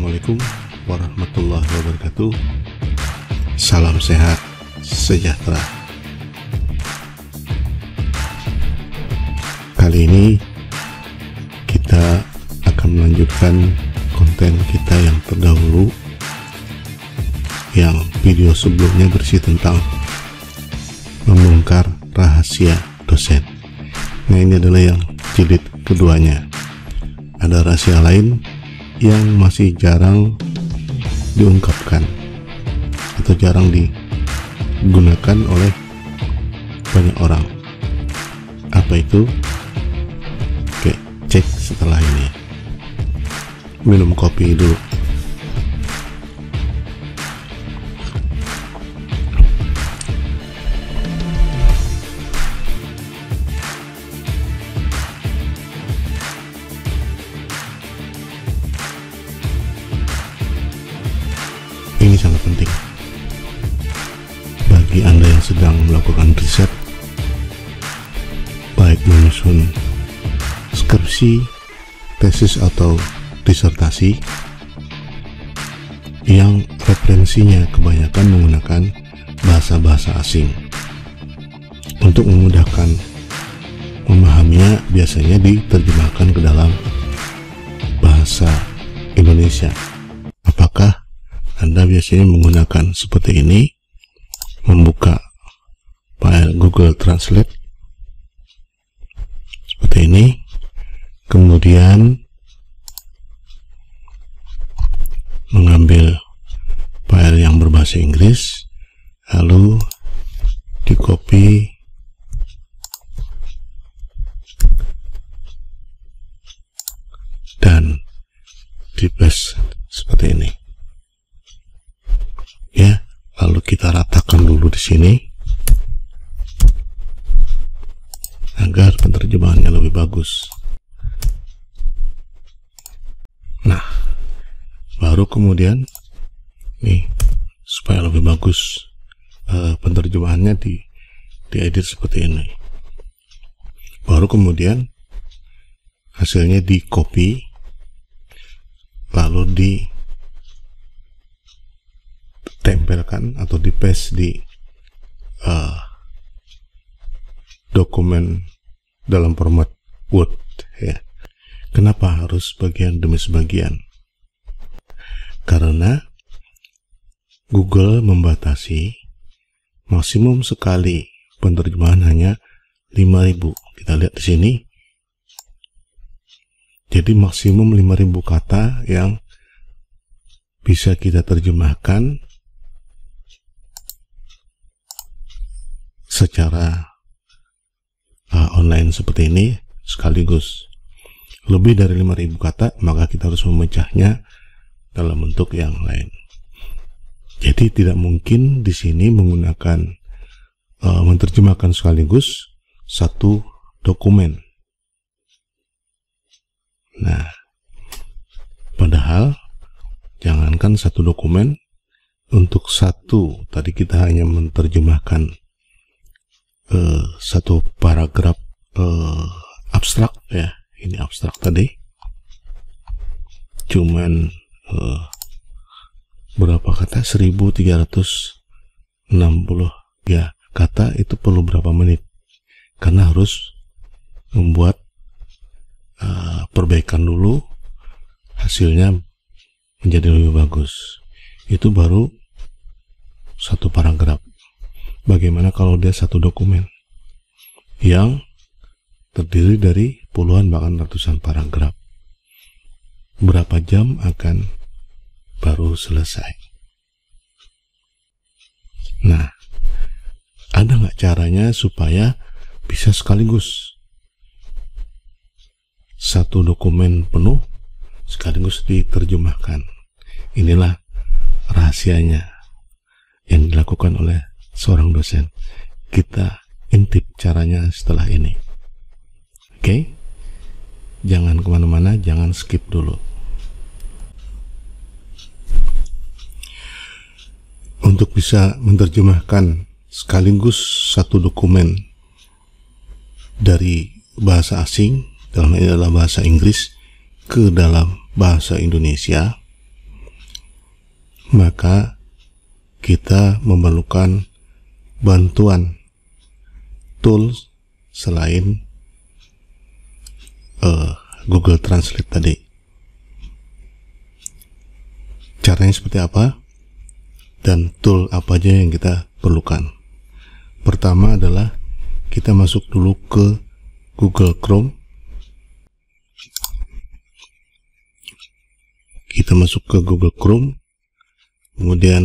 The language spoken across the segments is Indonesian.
Assalamualaikum warahmatullahi wabarakatuh. Salam sehat sejahtera. Kali ini kita akan melanjutkan konten kita yang terdahulu, yang video sebelumnya berisi tentang membongkar rahasia dosen. Nah, ini adalah yang jilid keduanya. Ada rahasia lain yang masih jarang diungkapkan atau jarang digunakan oleh banyak orang. Apa itu? Oke, cek setelah ini. Minum kopi dulu. Ini sangat penting bagi Anda yang sedang melakukan riset, baik menyusun skripsi, tesis, atau disertasi yang referensinya kebanyakan menggunakan bahasa-bahasa asing. Untuk memudahkan memahaminya, biasanya diterjemahkan ke dalam bahasa Indonesia. Apakah Anda biasanya menggunakan seperti ini? Membuka file Google Translate seperti ini, kemudian mengambil file yang berbahasa Inggris, lalu di copy dan di paste seperti ini. Ya, lalu kita ratakan dulu di sini agar penerjemahannya lebih bagus. Nah, baru kemudian nih, supaya lebih bagus penerjemahannya diedit seperti ini. Baru kemudian hasilnya di copy, lalu ditempelkan atau di paste di dokumen dalam format Word, ya. Kenapa harus bagian demi sebagian? Karena Google membatasi maksimum sekali penerjemahan hanya 5.000. Kita lihat di sini. Jadi maksimum 5.000 kata yang bisa kita terjemahkan secara online seperti ini sekaligus. Lebih dari 5.000 kata, maka kita harus memecahnya dalam bentuk yang lain. Jadi tidak mungkin di sini menggunakan menerjemahkan sekaligus satu dokumen. Nah, padahal jangankan satu dokumen, untuk satu tadi kita hanya menerjemahkan satu paragraf abstrak, ya. Ini abstrak tadi cuman berapa kata? 1360 ya kata. Itu perlu berapa menit, karena harus membuat perbaikan dulu, hasilnya menjadi lebih bagus. Itu baru satu paragraf. Bagaimana kalau dia satu dokumen yang terdiri dari puluhan bahkan ratusan paragraf? Berapa jam akan baru selesai? Nah, ada nggak caranya supaya bisa sekaligus satu dokumen penuh sekaligus diterjemahkan? Inilah rahasianya yang dilakukan oleh seorang dosen. Kita intip caranya setelah ini. Oke? Jangan kemana-mana, jangan skip dulu. Untuk bisa menerjemahkan sekaligus satu dokumen dari bahasa asing, dalam ini adalah bahasa Inggris, ke dalam bahasa Indonesia, maka kita memerlukan bantuan tools selain Google Translate tadi. Caranya seperti apa dan tool apa aja yang kita perlukan? Pertama adalah kita masuk dulu ke Google Chrome. Kita masuk ke Google Chrome, kemudian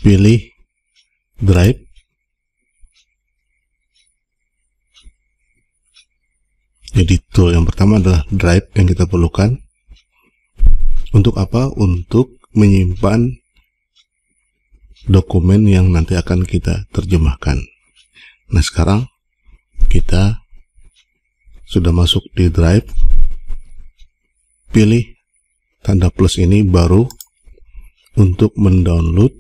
pilih Drive. Jadi tool yang pertama adalah Drive yang kita perlukan. Untuk apa? Untuk menyimpan dokumen yang nanti akan kita terjemahkan. Nah, sekarang kita sudah masuk di Drive. Pilih tanda plus ini baru untuk mendownload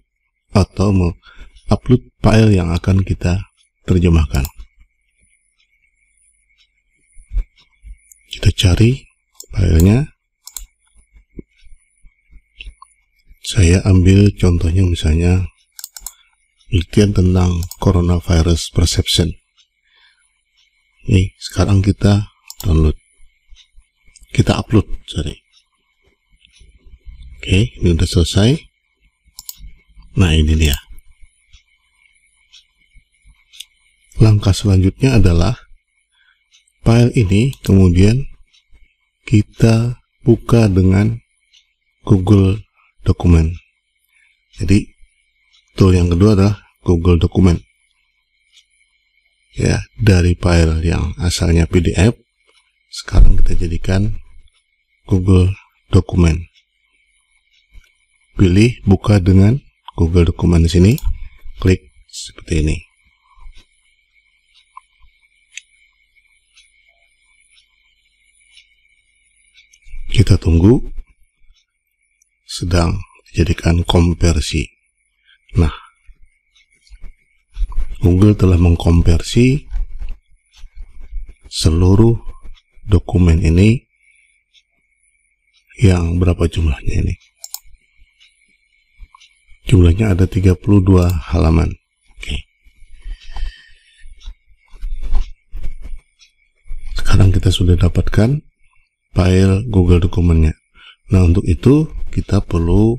atau mengupload file yang akan kita terjemahkan. Kita cari filenya. Saya ambil contohnya misalnya penelitian tentang coronavirus perception. Ini sekarang kita download, kita upload, Oke, ini udah selesai. Nah, ini dia. Langkah selanjutnya adalah file ini kemudian kita buka dengan Google Dokumen. Jadi tool yang kedua adalah Google Dokumen. Ya, dari file yang asalnya PDF sekarang kita jadikan Google Dokumen. Pilih buka dengan Google Dokumen di sini, klik seperti ini. Kita tunggu, sedang dijadikan konversi. Nah, Google telah mengkonversi seluruh dokumen ini. Yang berapa jumlahnya ini? Jumlahnya ada 32 halaman. Oke. Sekarang kita sudah dapatkan file Google Dokumennya. Nah, untuk itu kita perlu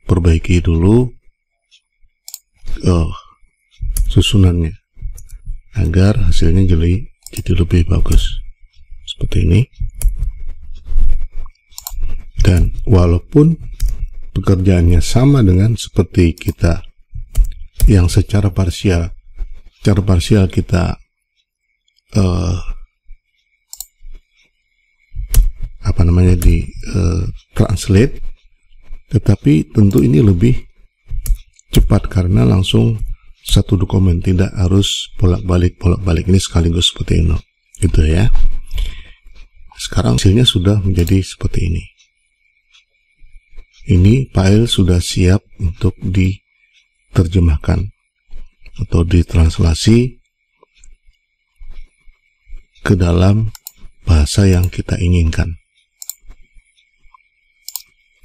perbaiki dulu susunannya agar hasilnya jadi lebih bagus seperti ini. Dan walaupun pekerjaannya sama dengan seperti kita yang secara parsial kita translate, tetapi tentu ini lebih cepat karena langsung satu dokumen, tidak harus bolak-balik ini sekaligus seperti ini, gitu ya. Sekarang hasilnya sudah menjadi seperti ini. Ini file sudah siap untuk diterjemahkan atau ditranslasi ke dalam bahasa yang kita inginkan.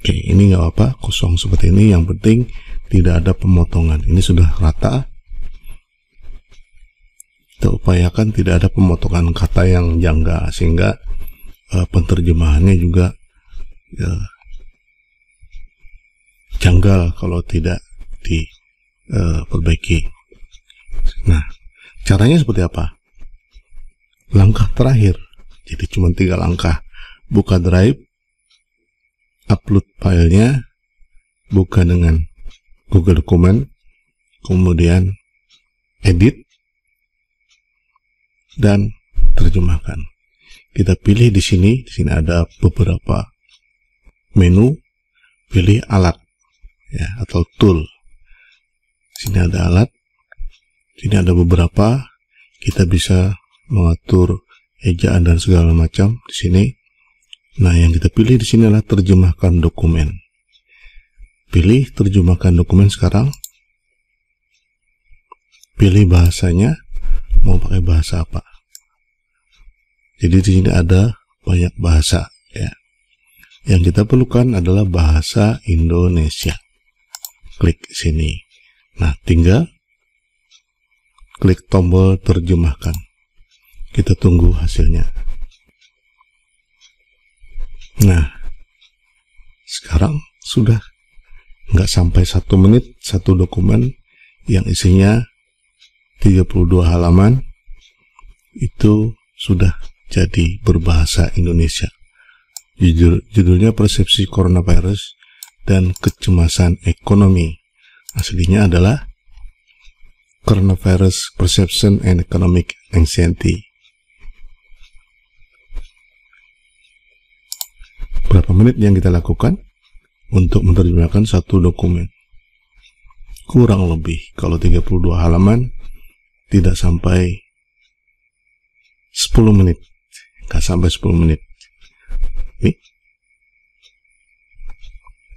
Oke, ini nggak apa-apa, kosong seperti ini. Yang penting tidak ada pemotongan. Ini sudah rata. Kita upayakan tidak ada pemotongan kata yang janggal, sehingga penerjemahannya juga janggal kalau tidak diperbaiki. Nah, caranya seperti apa? Langkah terakhir, jadi cuma 3 langkah. Buka Drive, upload filenya, buka dengan Google Dokumen, kemudian edit, dan terjemahkan. Kita pilih di sini ada beberapa menu, pilih alat ya atau tool. Sini ada alat, sini ada beberapa, kita bisa mengatur ejaan dan segala macam di sini. Nah, yang kita pilih di sini adalah terjemahkan dokumen. Pilih terjemahkan dokumen sekarang. Pilih bahasanya, mau pakai bahasa apa. Jadi di sini ada banyak bahasa ya. Yang kita perlukan adalah bahasa Indonesia. klik sini. Nah, tinggal klik tombol terjemahkan. Kita tunggu hasilnya. Nah, sekarang sudah nggak sampai 1 menit, satu dokumen yang isinya 32 halaman itu sudah jadi berbahasa Indonesia. Judulnya Persepsi Coronavirus dan Kecemasan Ekonomi. Aslinya adalah Coronavirus Perception and Economic Anxiety. Berapa menit yang kita lakukan untuk menerjemahkan satu dokumen? Kurang lebih, kalau 32 halaman tidak sampai 10 menit. Nggak sampai 10 menit. Nih,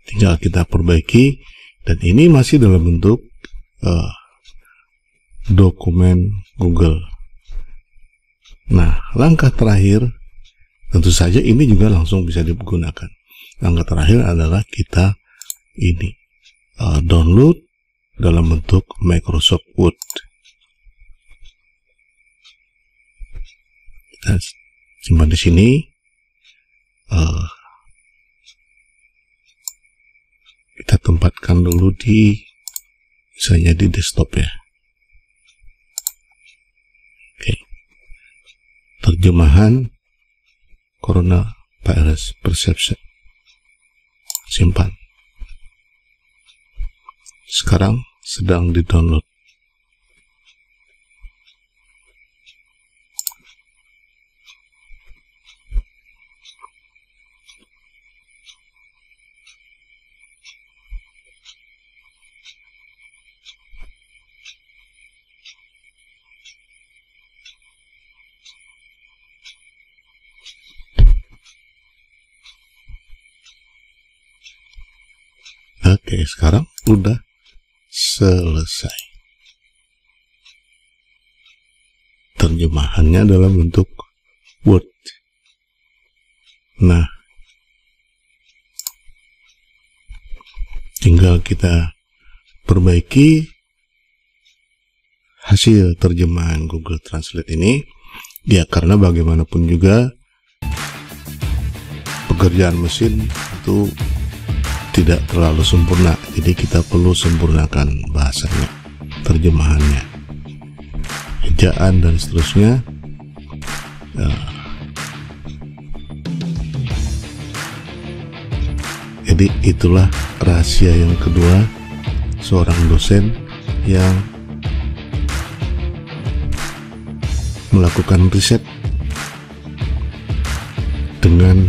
tinggal kita perbaiki, dan ini masih dalam bentuk dokumen Google. Nah, langkah terakhir tentu saja ini juga langsung bisa digunakan. Langkah terakhir adalah kita ini download dalam bentuk Microsoft Word. Kita simpan di sini. Kita tempatkan dulu di, misalnya di desktop ya. Oke. Terjemahan Coronavirus Perception. Simpan. Sekarang sedang di-download. Oke, sekarang udah selesai. Terjemahannya dalam bentuk Word. Nah, tinggal kita perbaiki hasil terjemahan Google Translate ini. Ya, karena bagaimanapun juga pekerjaan mesin itu tidak terlalu sempurna, jadi kita perlu sempurnakan bahasanya, terjemahannya, ejaan dan seterusnya. Jadi itulah rahasia yang kedua seorang dosen yang melakukan riset dengan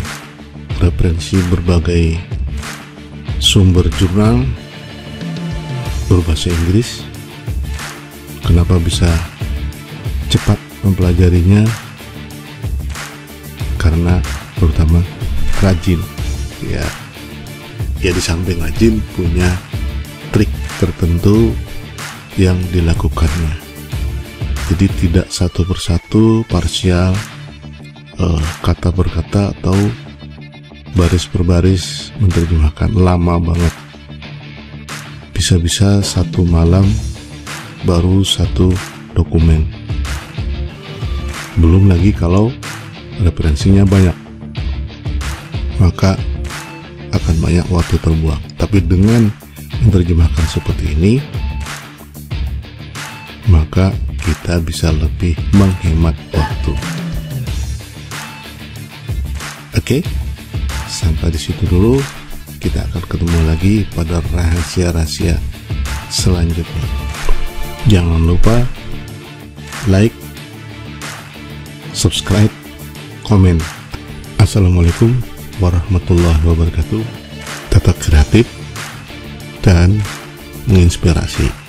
referensi berbagai sumber jurnal berbahasa Inggris. Kenapa bisa cepat mempelajarinya? Karena terutama rajin. Ya, di samping rajin punya trik tertentu yang dilakukannya. Jadi tidak satu persatu parsial, kata per kata atau baris per baris menerjemahkan, lama banget. Bisa-bisa satu malam baru satu dokumen. Belum lagi kalau referensinya banyak, maka akan banyak waktu terbuang. Tapi dengan menerjemahkan seperti ini, maka kita bisa lebih menghemat waktu. Oke? Sampai di situ dulu. Kita akan ketemu lagi pada rahasia-rahasia selanjutnya. Jangan lupa like, subscribe, komen. Assalamualaikum warahmatullahi wabarakatuh. Tetap kreatif dan menginspirasi.